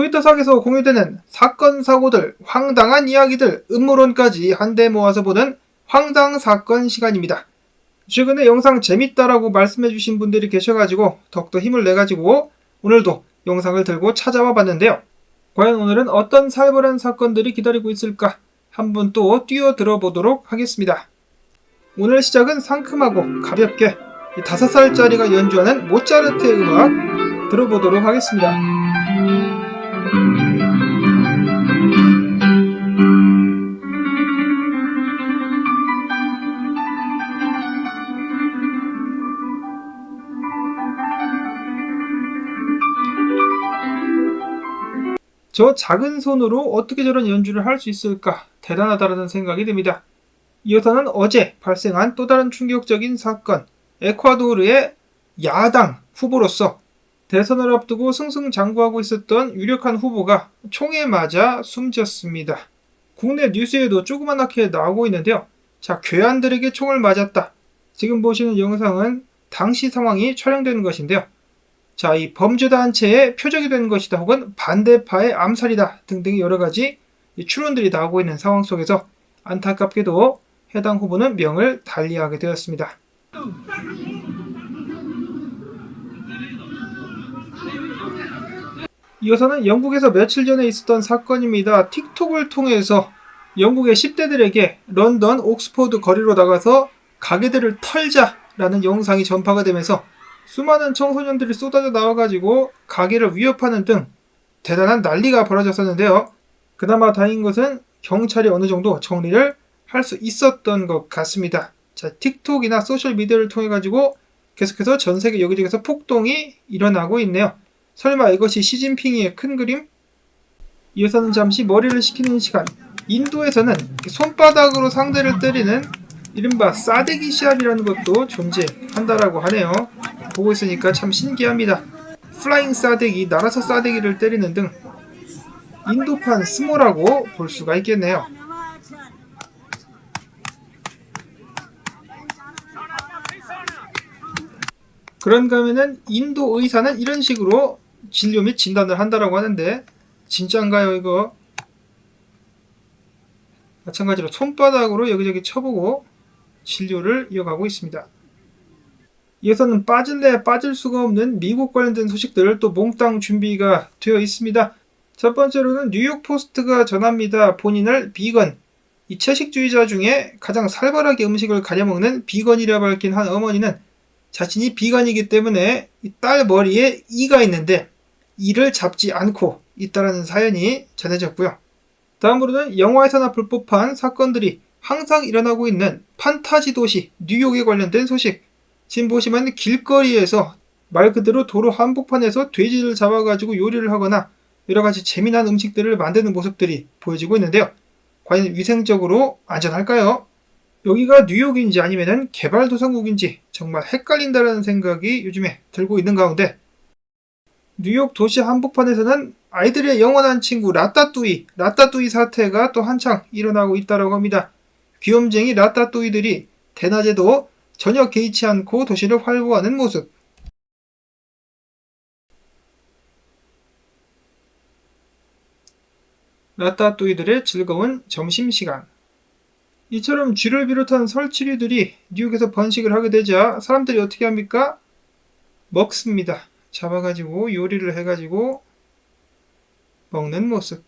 트위터상에서 공유되는 사건, 사고들, 황당한 이야기들, 음모론까지 한데 모아서 보는 황당사건 시간입니다. 최근에 영상 재밌다라고 말씀해주신 분들이 계셔가지고 더욱더 힘을 내가지고 오늘도 영상을 들고 찾아와 봤는데요. 과연 오늘은 어떤 살벌한 사건들이 기다리고 있을까 한번 또 뛰어들어 보도록 하겠습니다. 오늘 시작은 상큼하고 가볍게 5살짜리가 연주하는 모차르트의 음악 들어보도록 하겠습니다. 저 작은 손으로 어떻게 저런 연주를 할 수 있을까 대단하다라는 생각이 듭니다. 이어서는 어제 발생한 또 다른 충격적인 사건, 에콰도르의 야당 후보로서 대선을 앞두고 승승장구하고 있었던 유력한 후보가 총에 맞아 숨졌습니다. 국내 뉴스에도 조그맣게 나오고 있는데요. 자, 괴한들에게 총을 맞았다. 지금 보시는 영상은 당시 상황이 촬영되는 것인데요. 자, 이 범죄단체의 표적이 된 것이다 혹은 반대파의 암살이다 등등의 여러가지 추론들이 나오고 있는 상황 속에서 안타깝게도 해당 후보는 명을 달리하게 되었습니다. 이어서는 영국에서 며칠 전에 있었던 사건입니다. 틱톡을 통해서 영국의 10대들에게 런던, 옥스퍼드 거리로 나가서 가게들을 털자라는 영상이 전파가 되면서 수많은 청소년들이 쏟아져 나와가지고 가게를 위협하는 등 대단한 난리가 벌어졌었는데요. 그나마 다행인 것은 경찰이 어느 정도 정리를 할 수 있었던 것 같습니다. 자, 틱톡이나 소셜미디어를 통해 가지고 계속해서 전 세계 여기저기서 폭동이 일어나고 있네요. 설마 이것이 시진핑의 큰 그림? 이어서는 잠시 머리를 식히는 시간. 인도에서는 손바닥으로 상대를 때리는 이른바 싸대기 시합이라는 것도 존재한다라고 하네요. 보고 있으니까 참 신기합니다. 플라잉 싸대기, 날아서 싸대기를 때리는 등 인도판 스모라고 볼 수가 있겠네요. 그런가 하면은 인도 의사는 이런 식으로 진료 및 진단을 한다라고 하는데 진짜인가요 이거? 마찬가지로 손바닥으로 여기저기 쳐보고 진료를 이어가고 있습니다. 이어서는 빠질래야 빠질 수가 없는 미국 관련된 소식들 또 몽땅 준비가 되어 있습니다. 첫 번째로는 뉴욕 포스트가 전합니다. 본인을 비건, 이 채식주의자 중에 가장 살벌하게 음식을 가려먹는 비건이라 밝힌 한 어머니는 자신이 비건이기 때문에 딸 머리에 이가 있는데 이를 잡지 않고 있다라는 사연이 전해졌고요. 다음으로는 영화에서나 볼 법한 사건들이 항상 일어나고 있는 판타지 도시 뉴욕에 관련된 소식. 지금 보시면 길거리에서 말 그대로 도로 한복판에서 돼지를 잡아가지고 요리를 하거나 여러가지 재미난 음식들을 만드는 모습들이 보여지고 있는데요. 과연 위생적으로 안전할까요? 여기가 뉴욕인지 아니면 개발도상국인지 정말 헷갈린다라는 생각이 요즘에 들고 있는 가운데 뉴욕 도시 한복판에서는 아이들의 영원한 친구 라따뚜이 사태가 또 한창 일어나고 있다고 합니다. 귀염쟁이 라따뚜이들이 대낮에도 전혀 개의치 않고 도시를 활보하는 모습. 라따뚜이들의 즐거운 점심시간. 이처럼 쥐를 비롯한 설치류들이 뉴욕에서 번식을 하게 되자 사람들이 어떻게 합니까? 먹습니다. 잡아가지고 요리를 해가지고 먹는 모습.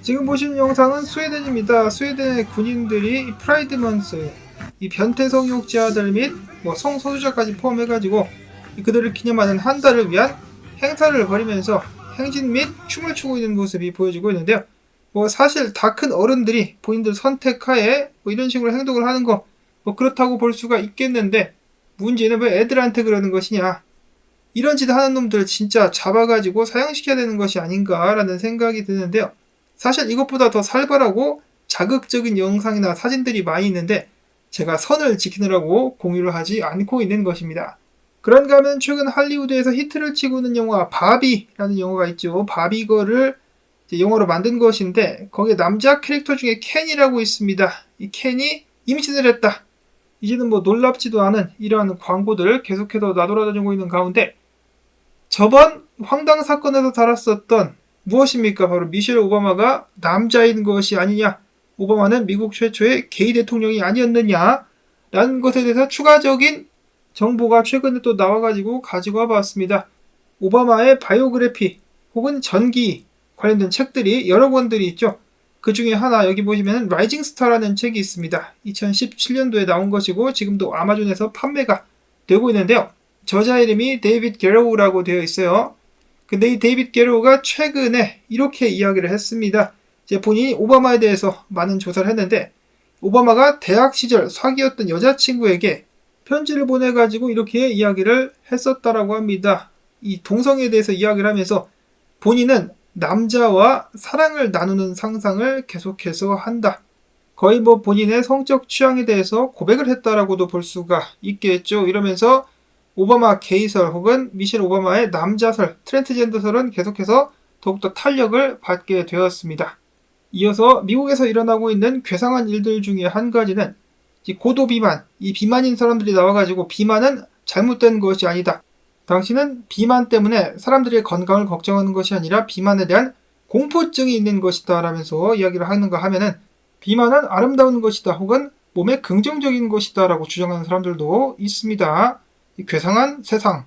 지금 보시는 영상은 스웨덴입니다. 스웨덴의 군인들이 프라이드 먼스, 이 변태 성욕자들 및 성소수자까지 포함해가지고 그들을 기념하는 한 달을 위한 행사를 벌이면서 행진 및 춤을 추고 있는 모습이 보여지고 있는데요. 사실 다 큰 어른들이 본인들 선택하에 이런 식으로 행동을 하는 거 그렇다고 볼 수가 있겠는데 문제는 왜 애들한테 그러는 것이냐. 이런 짓 하는 놈들 진짜 잡아가지고 사형시켜야 되는 것이 아닌가라는 생각이 드는데요. 사실 이것보다 더 살벌하고 자극적인 영상이나 사진들이 많이 있는데 제가 선을 지키느라고 공유를 하지 않고 있는 것입니다. 그런가 하면 최근 할리우드에서 히트를 치고 있는 영화 바비라는 영화가 있죠. 바비거를 영화로 만든 것인데 거기에 남자 캐릭터 중에 켄이라고 있습니다. 이 켄이 임신을 했다. 이제는 놀랍지도 않은 이러한 광고들 계속해서 나돌아다니고 있는 가운데 저번 황당 사건에서 다뤘었던 무엇입니까? 바로 미셸 오바마가 남자인 것이 아니냐, 오바마는 미국 최초의 게이 대통령이 아니었느냐 라는 것에 대해서 추가적인 정보가 최근에 또 나와가지고 가지고 와봤습니다. 오바마의 바이오그래피 혹은 전기 관련된 책들이 여러 권들이 있죠. 그 중에 하나 여기 보시면 라이징 스타라는 책이 있습니다. 2017년도에 나온 것이고 지금도 아마존에서 판매가 되고 있는데요. 저자 이름이 데이빗 게로우라고 되어 있어요. 근데 이 데이빗 게로우가 최근에 이렇게 이야기를 했습니다. 이제 본인이 오바마에 대해서 많은 조사를 했는데 오바마가 대학 시절 사귀었던 여자친구에게 편지를 보내가지고 이렇게 이야기를 했었다라고 합니다. 이 동성애에 대해서 이야기를 하면서 본인은 남자와 사랑을 나누는 상상을 계속해서 한다. 거의 본인의 성적 취향에 대해서 고백을 했다라고도 볼 수가 있겠죠. 이러면서 오바마 게이설 혹은 미셸 오바마의 남자설, 트랜스젠더설은 계속해서 더욱더 탄력을 받게 되었습니다. 이어서 미국에서 일어나고 있는 괴상한 일들 중에 한 가지는 고도 비만, 이 비만인 사람들이 나와가지고 비만은 잘못된 것이 아니다. 당신은 비만 때문에 사람들의 건강을 걱정하는 것이 아니라 비만에 대한 공포증이 있는 것이다 라면서 이야기를 하는가 하면은 비만은 아름다운 것이다 혹은 몸에 긍정적인 것이다 라고 주장하는 사람들도 있습니다. 이 괴상한 세상.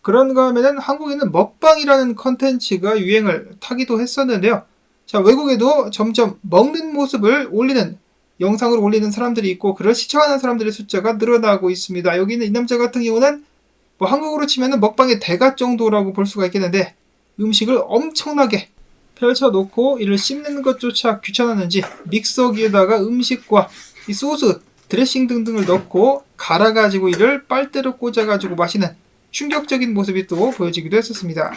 그런가 하면은 한국에는 먹방이라는 컨텐츠가 유행을 타기도 했었는데요. 자, 외국에도 점점 먹는 모습을 올리는 영상을 올리는 사람들이 있고 그걸 시청하는 사람들의 숫자가 늘어나고 있습니다. 여기는 이 남자 같은 경우는 한국으로 치면은 먹방의 대가 정도라고 볼 수가 있겠는데 음식을 엄청나게 펼쳐놓고 이를 씹는 것조차 귀찮았는지 믹서기에다가 음식과 이 소스, 드레싱 등등을 넣고 갈아가지고 이를 빨대로 꽂아가지고 마시는 충격적인 모습이 또 보여지기도 했었습니다.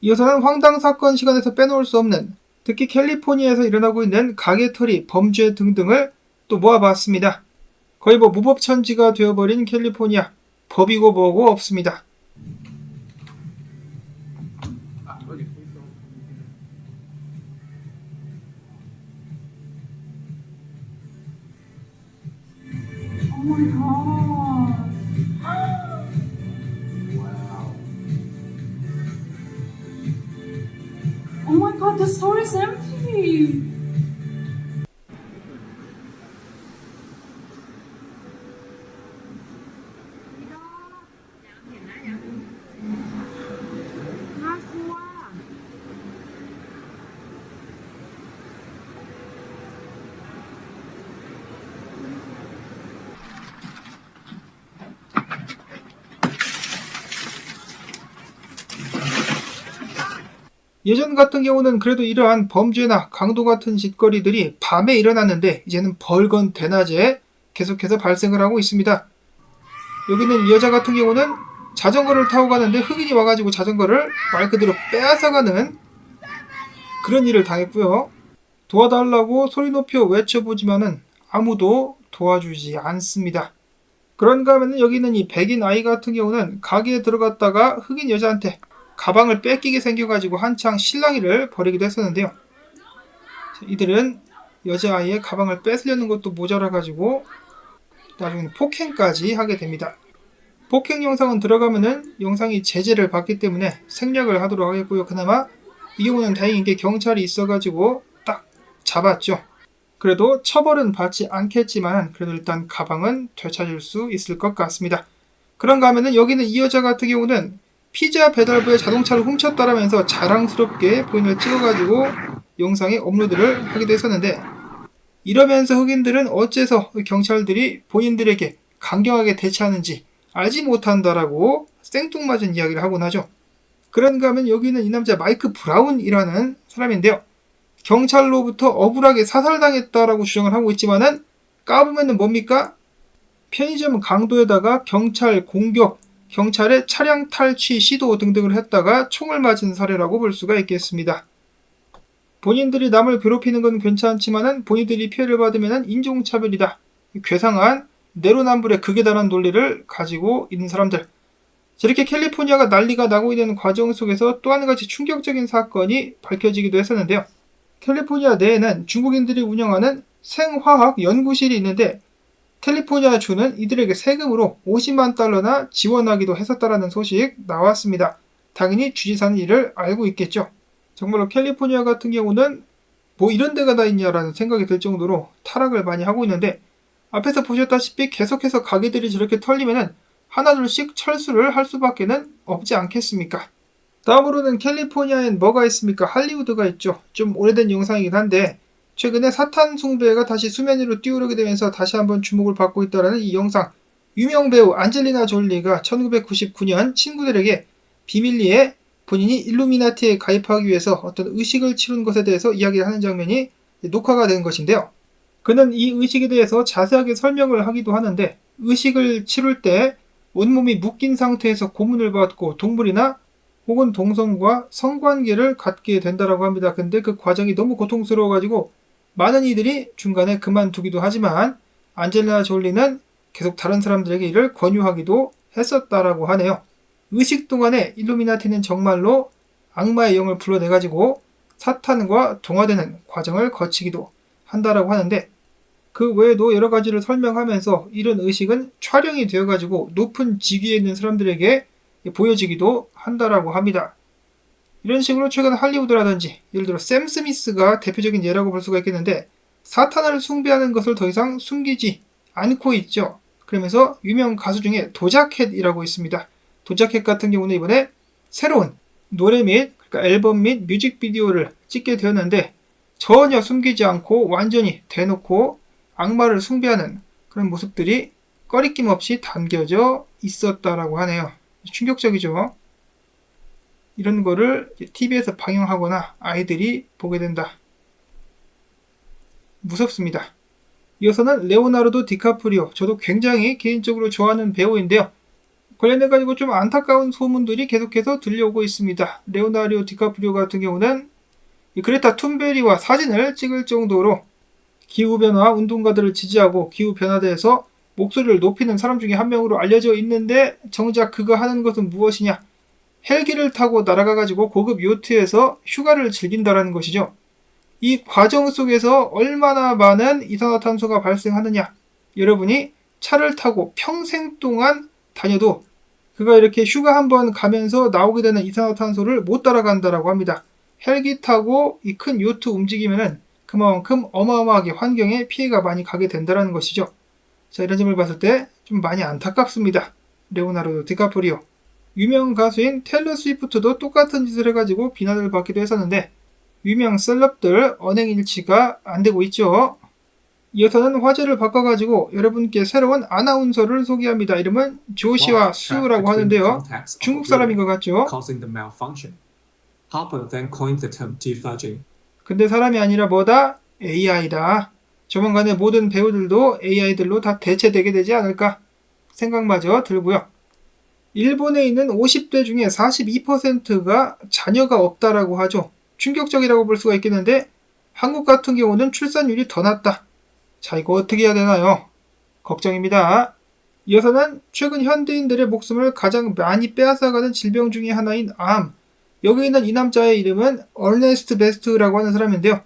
이어서는 황당 사건 시간에서 빼놓을 수 없는 특히 캘리포니아에서 일어나고 있는 가게털이, 범죄 등등을 또 모아봤습니다. 거의 무법천지가 되어버린 캘리포니아, 법이고 뭐고 없습니다. Oh my god. Oh my god, the store is empty. 예전 같은 경우는 그래도 이러한 범죄나 강도 같은 짓거리들이 밤에 일어났는데 이제는 벌건 대낮에 계속해서 발생을 하고 있습니다. 여기는 이 여자 같은 경우는 자전거를 타고 가는데 흑인이 와가지고 자전거를 말 그대로 빼앗아가는 그런 일을 당했고요. 도와달라고 소리 높여 외쳐보지만은 아무도 도와주지 않습니다. 그런가 하면 여기는 이 백인 아이 같은 경우는 가게에 들어갔다가 흑인 여자한테 가방을 뺏기게 생겨가지고 한창 실랑이를 벌이기도 했었는데요. 이들은 여자아이의 가방을 뺏으려는 것도 모자라가지고 나중에 폭행까지 하게 됩니다. 폭행 영상은 들어가면은 영상이 제재를 받기 때문에 생략을 하도록 하겠고요. 그나마 이 경우는 다행인 게 경찰이 있어가지고 딱 잡았죠. 그래도 처벌은 받지 않겠지만 그래도 일단 가방은 되찾을 수 있을 것 같습니다. 그런가 하면은 여기는 이 여자 같은 경우는 피자 배달부의 자동차를 훔쳤다라면서 자랑스럽게 본인을 찍어가지고 영상에 업로드를 하기도 했었는데 이러면서 흑인들은 어째서 경찰들이 본인들에게 강경하게 대처하는지 알지 못한다라고 생뚱맞은 이야기를 하곤 하죠. 그런가 하면 여기는 이 남자 마이크 브라운이라는 사람인데요. 경찰로부터 억울하게 사살당했다라고 주장을 하고 있지만은 까보면은 뭡니까? 편의점 강도에다가 경찰 공격, 경찰의 차량 탈취 시도 등등을 했다가 총을 맞은 사례라고 볼 수가 있겠습니다. 본인들이 남을 괴롭히는 건 괜찮지만은 본인들이 피해를 받으면 인종차별이다. 괴상한 내로남불의 극에 달한 논리를 가지고 있는 사람들. 저렇게 캘리포니아가 난리가 나고 있는 과정 속에서 또 한 가지 충격적인 사건이 밝혀지기도 했었는데요. 캘리포니아 내에는 중국인들이 운영하는 생화학 연구실이 있는데 캘리포니아 주는 이들에게 세금으로 50만 달러나 지원하기도 했었다라는 소식 나왔습니다. 당연히 주지사는 이를 알고 있겠죠. 정말로 캘리포니아 같은 경우는 뭐 이런 데가 다 있냐라는 생각이 들 정도로 타락을 많이 하고 있는데 앞에서 보셨다시피 계속해서 가게들이 저렇게 털리면은 하나둘씩 철수를 할 수밖에 없지 않겠습니까? 다음으로는 캘리포니아엔 뭐가 있습니까? 할리우드가 있죠. 좀 오래된 영상이긴 한데 최근에 사탄 숭배가 다시 수면 위로 뛰어오르게 되면서 다시 한번 주목을 받고 있다는 이 영상. 유명 배우 안젤리나 졸리가 1999년 친구들에게 비밀리에 본인이 일루미나티에 가입하기 위해서 어떤 의식을 치른 것에 대해서 이야기를 하는 장면이 녹화가 된 것인데요. 그는 이 의식에 대해서 자세하게 설명을 하기도 하는데 의식을 치룰 때 온몸이 묶인 상태에서 고문을 받고 동물이나 혹은 동성과 성관계를 갖게 된다라고 합니다. 근데 그 과정이 너무 고통스러워가지고 많은 이들이 중간에 그만두기도 하지만 안젤리나 졸리는 계속 다른 사람들에게 이를 권유하기도 했었다라고 하네요. 의식 동안에 일루미나티는 정말로 악마의 영을 불러내가지고 사탄과 동화되는 과정을 거치기도 한다라고 하는데 그 외에도 여러 가지를 설명하면서 이런 의식은 촬영이 되어가지고 높은 직위에 있는 사람들에게 보여지기도 한다라고 합니다. 이런 식으로 최근 할리우드라든지 예를 들어 샘 스미스가 대표적인 예라고 볼 수가 있겠는데 사탄을 숭배하는 것을 더 이상 숨기지 않고 있죠. 그러면서 유명 가수 중에 도자켓이라고 있습니다. 도자켓 같은 경우는 이번에 새로운 노래 및 그러니까 앨범 및 뮤직비디오를 찍게 되었는데 전혀 숨기지 않고 완전히 대놓고 악마를 숭배하는 그런 모습들이 꺼리낌 없이 담겨져 있었다라고 하네요. 충격적이죠. 이런 거를 TV에서 방영하거나 아이들이 보게 된다. 무섭습니다. 이어서는 레오나르도 디카프리오. 저도 굉장히 개인적으로 좋아하는 배우인데요. 관련해가지고 좀 안타까운 소문들이 계속해서 들려오고 있습니다. 레오나르도 디카프리오 같은 경우는 그레타 툰베리와 사진을 찍을 정도로 기후변화 운동가들을 지지하고 기후변화대에서 목소리를 높이는 사람 중에 한 명으로 알려져 있는데 정작 그가 하는 것은 무엇이냐? 헬기를 타고 날아가가지고 고급 요트에서 휴가를 즐긴다라는 것이죠. 이 과정 속에서 얼마나 많은 이산화탄소가 발생하느냐? 여러분이 차를 타고 평생 동안 다녀도 그가 이렇게 휴가 한번 가면서 나오게 되는 이산화탄소를 못 따라간다라고 합니다. 헬기 타고 이 큰 요트 움직이면은 그만큼 어마어마하게 환경에 피해가 많이 가게 된다는 것이죠. 자, 이런 점을 봤을 때 좀 많이 안타깝습니다. 레오나르도 디카프리오. 유명 가수인 테일러 스위프트도 똑같은 짓을 해가지고 비난을 받기도 했었는데 유명 셀럽들 언행일치가 안 되고 있죠. 이어서는 화제를 바꿔가지고 여러분께 새로운 아나운서를 소개합니다. 이름은 조시와 수라고 하는데요. 중국 사람인 것 같죠? 근데 사람이 아니라 뭐다? AI다. 조만간에 모든 배우들도 AI들로 다 대체되게 되지 않을까 생각마저 들고요. 일본에 있는 50대 중에 42%가 자녀가 없다라고 하죠. 충격적이라고 볼 수가 있겠는데 한국 같은 경우는 출산율이 더 낮다. 자, 이거 어떻게 해야 되나요? 걱정입니다. 이어서는 최근 현대인들의 목숨을 가장 많이 빼앗아가는 질병 중에 하나인 암. 여기 있는 이 남자의 이름은 얼네스트 베스트라고 하는 사람인데요.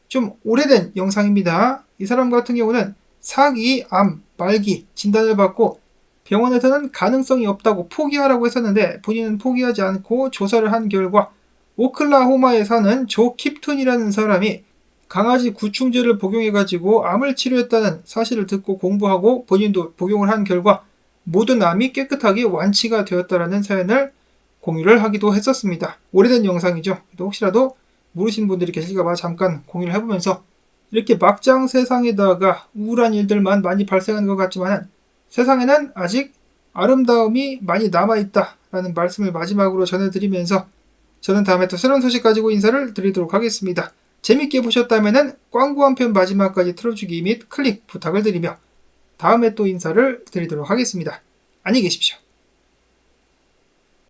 좀 오래된 영상입니다. 이 사람 같은 경우는 사기, 암, 말기 진단을 받고 병원에서는 가능성이 없다고 포기하라고 했었는데 본인은 포기하지 않고 조사를 한 결과 오클라호마에 사는 조 킵튼이라는 사람이 강아지 구충제를 복용해가지고 암을 치료했다는 사실을 듣고 공부하고 본인도 복용을 한 결과 모든 암이 깨끗하게 완치가 되었다라는 사연을 공유를 하기도 했었습니다. 오래된 영상이죠. 또 혹시라도 모르신 분들이 계실까봐 잠깐 공유를 해보면서 이렇게 막장 세상에다가 우울한 일들만 많이 발생하는 것 같지만 세상에는 아직 아름다움이 많이 남아있다라는 말씀을 마지막으로 전해드리면서 저는 다음에 또 새로운 소식 가지고 인사를 드리도록 하겠습니다. 재밌게 보셨다면 광고 한 편 마지막까지 틀어주기 및 클릭 부탁을 드리며 다음에 또 인사를 드리도록 하겠습니다. 안녕히 계십시오.